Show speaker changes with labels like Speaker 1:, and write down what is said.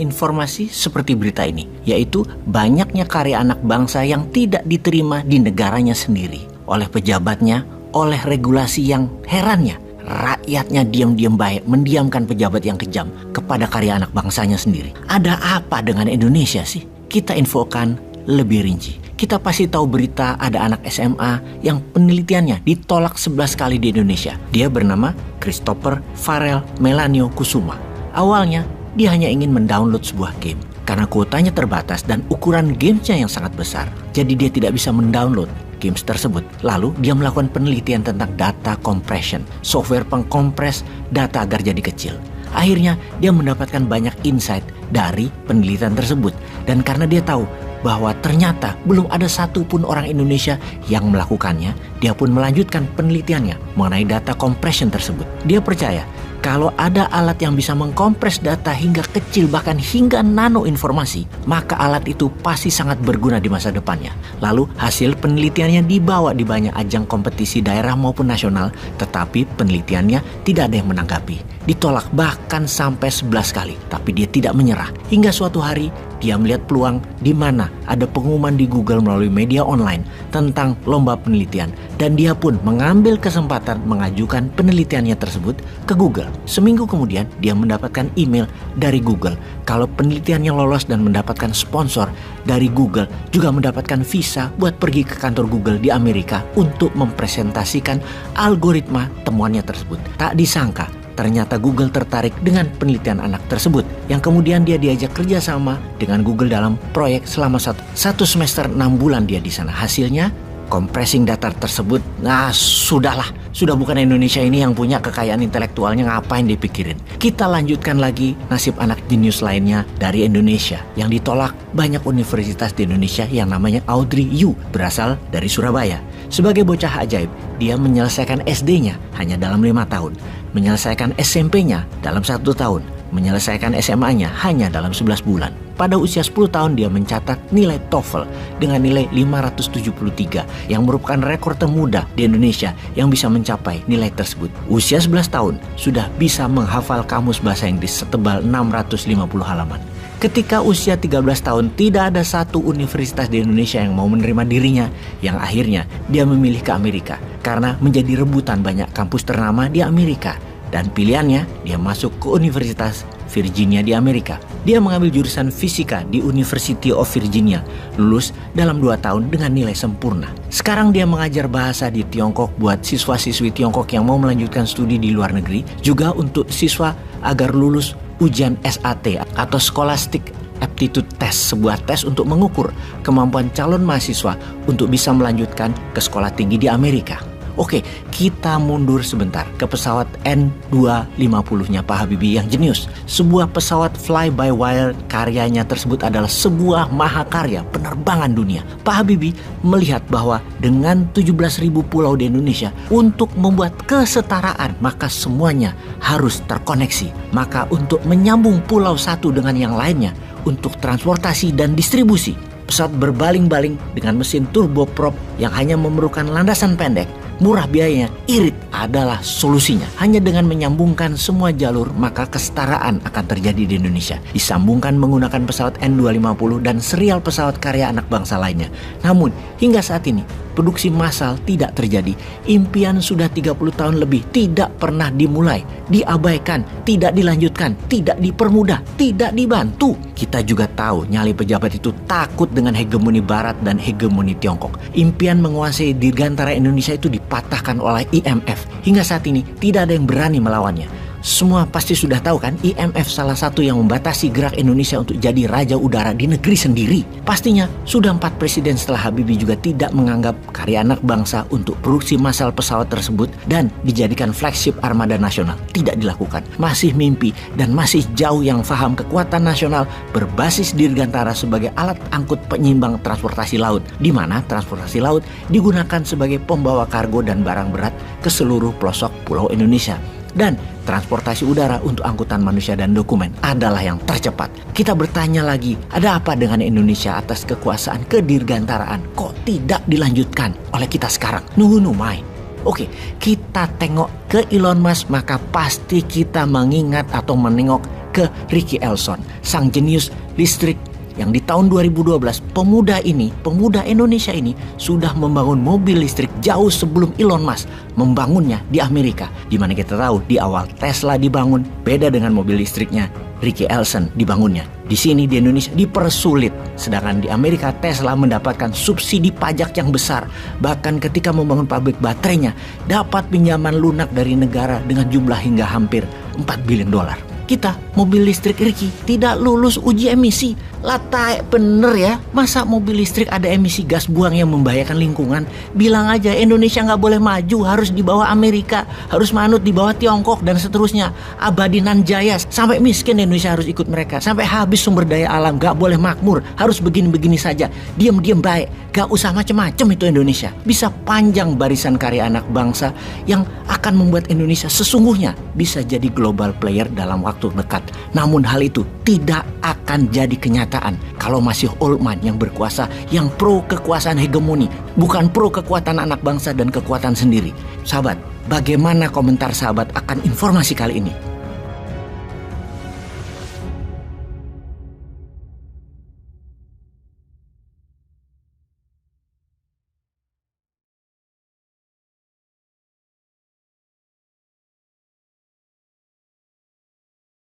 Speaker 1: informasi seperti berita ini, yaitu banyaknya karya anak bangsa yang tidak diterima di negaranya sendiri oleh pejabatnya, oleh regulasi yang herannya rakyatnya diam-diam baik mendiamkan pejabat yang kejam kepada karya anak bangsanya sendiri. Ada apa dengan Indonesia sih? Kita infokan lebih rinci. Kita pasti tahu berita ada anak SMA yang penelitiannya ditolak 11 kali di Indonesia. Dia bernama Christopher Farrell Melanio Kusuma. Awalnya dia hanya ingin mendownload sebuah game. Karena kuotanya terbatas dan ukuran gamesnya yang sangat besar, jadi dia tidak bisa mendownload games tersebut. Lalu dia melakukan penelitian tentang data compression, software pengkompres data agar jadi kecil. Akhirnya dia mendapatkan banyak insight dari penelitian tersebut. Dan karena dia tahu bahwa ternyata belum ada satupun orang Indonesia yang melakukannya, dia pun melanjutkan penelitiannya mengenai data compression tersebut. Dia percaya kalau ada alat yang bisa mengkompres data hingga kecil bahkan hingga nano informasi, maka alat itu pasti sangat berguna di masa depannya. Lalu hasil penelitiannya dibawa di banyak ajang kompetisi daerah maupun nasional, tetapi penelitiannya tidak ada yang menanggapi. Ditolak bahkan sampai 11 kali, tapi dia tidak menyerah. Hingga suatu hari dia melihat peluang di mana ada pengumuman di Google melalui media online tentang lomba penelitian, dan dia pun mengambil kesempatan mengajukan penelitiannya tersebut ke Google. Seminggu kemudian dia mendapatkan email dari Google kalau penelitiannya lolos dan mendapatkan sponsor dari Google, juga mendapatkan visa buat pergi ke kantor Google di Amerika untuk mempresentasikan algoritma temuannya tersebut. Tak disangka ternyata Google tertarik dengan penelitian anak tersebut, yang kemudian dia diajak kerjasama dengan Google dalam proyek selama satu semester 6 bulan dia di sana. Hasilnya compressing data tersebut, sudah bukan Indonesia ini yang punya kekayaan intelektualnya, ngapain dipikirin. Kita lanjutkan lagi nasib anak jenius lainnya dari Indonesia yang ditolak banyak universitas di Indonesia, yang namanya Audrey Yu, berasal dari Surabaya. Sebagai bocah ajaib, dia menyelesaikan SD-nya hanya dalam 5 tahun, menyelesaikan SMP-nya dalam 1 tahun, menyelesaikan SMA-nya hanya dalam 11 bulan. Pada usia 10 tahun dia mencatat nilai TOEFL dengan nilai 573 yang merupakan rekor termuda di Indonesia yang bisa mencapai nilai tersebut. Usia 11 tahun sudah bisa menghafal kamus bahasa Inggris setebal 650 halaman. Ketika usia 13 tahun tidak ada satu universitas di Indonesia yang mau menerima dirinya, yang akhirnya dia memilih ke Amerika karena menjadi rebutan banyak kampus ternama di Amerika. Dan pilihannya, dia masuk ke Universitas Virginia di Amerika. Dia mengambil jurusan fisika di University of Virginia, lulus dalam 2 tahun dengan nilai sempurna. Sekarang dia mengajar bahasa di Tiongkok buat siswa-siswi Tiongkok yang mau melanjutkan studi di luar negeri, juga untuk siswa agar lulus ujian SAT atau Scholastic Aptitude Test, sebuah tes untuk mengukur kemampuan calon mahasiswa untuk bisa melanjutkan ke sekolah tinggi di Amerika. Oke, kita mundur sebentar ke pesawat N250-nya Pak Habibie yang jenius. Sebuah pesawat fly-by-wire, karyanya tersebut adalah sebuah mahakarya penerbangan dunia. Pak Habibie melihat bahwa dengan 17.000 pulau di Indonesia, untuk membuat kesetaraan, maka semuanya harus terkoneksi. Maka untuk menyambung pulau satu dengan yang lainnya, untuk transportasi dan distribusi, pesawat berbaling-baling dengan mesin turboprop yang hanya memerlukan landasan pendek, murah biayanya, irit adalah solusinya. Hanya dengan menyambungkan semua jalur, maka kesetaraan akan terjadi di Indonesia. Disambungkan menggunakan pesawat N250 dan serial pesawat karya anak bangsa lainnya. Namun, hingga saat ini, produksi massal tidak terjadi. Impian sudah 30 tahun lebih tidak pernah dimulai, diabaikan, tidak dilanjutkan, tidak dipermudah, tidak dibantu. Kita juga tahu nyali pejabat itu takut dengan hegemoni Barat dan hegemoni Tiongkok. Impian menguasai dirgantara Indonesia itu dipatahkan oleh IMF. Hingga saat ini tidak ada yang berani melawannya. Semua pasti sudah tahu kan, IMF salah satu yang membatasi gerak Indonesia untuk jadi raja udara di negeri sendiri. Pastinya sudah 4 presiden setelah Habibie juga tidak menganggap karya anak bangsa untuk produksi massal pesawat tersebut dan dijadikan flagship armada nasional. Tidak dilakukan. Masih mimpi dan masih jauh yang faham kekuatan nasional berbasis dirgantara sebagai alat angkut penyimbang transportasi laut, di mana transportasi laut digunakan sebagai pembawa kargo dan barang berat ke seluruh pelosok pulau Indonesia. Dan transportasi udara untuk angkutan manusia dan dokumen adalah yang tercepat. Kita bertanya lagi, ada apa dengan Indonesia atas kekuasaan kedirgantaraan? Kok tidak dilanjutkan oleh kita sekarang? Numai. Oke, kita tengok ke Elon Musk, maka pasti kita mengingat atau menengok ke Ricky Elson, sang jenius listrik yang di tahun 2012 pemuda Indonesia ini sudah membangun mobil listrik jauh sebelum Elon Musk membangunnya di Amerika. Dimana kita tahu di awal Tesla dibangun, beda dengan mobil listriknya Ricky Elson dibangunnya. Di sini di Indonesia dipersulit, sedangkan di Amerika Tesla mendapatkan subsidi pajak yang besar. Bahkan ketika membangun pabrik baterainya dapat pinjaman lunak dari negara dengan jumlah hingga hampir $4 billion. Kita mobil listrik Ricky tidak lulus uji emisi. Latai bener ya, masa mobil listrik ada emisi gas buang yang membahayakan lingkungan? Bilang aja Indonesia nggak boleh maju, harus di bawah Amerika, harus manut di bawah Tiongkok dan seterusnya. Abadinan jaya, sampai miskin Indonesia harus ikut mereka, sampai habis sumber daya alam, nggak boleh makmur, harus begini-begini saja, diam-diam baik, nggak usah macem-macem itu Indonesia. Bisa panjang barisan karya anak bangsa yang akan membuat Indonesia sesungguhnya bisa jadi global player dalam waktu dekat. Namun hal itu tidak akan jadi kenyataan kalau masih old man yang berkuasa, yang pro kekuasaan hegemoni, bukan pro kekuatan anak bangsa dan kekuatan sendiri. Sahabat, bagaimana komentar sahabat akan informasi kali ini?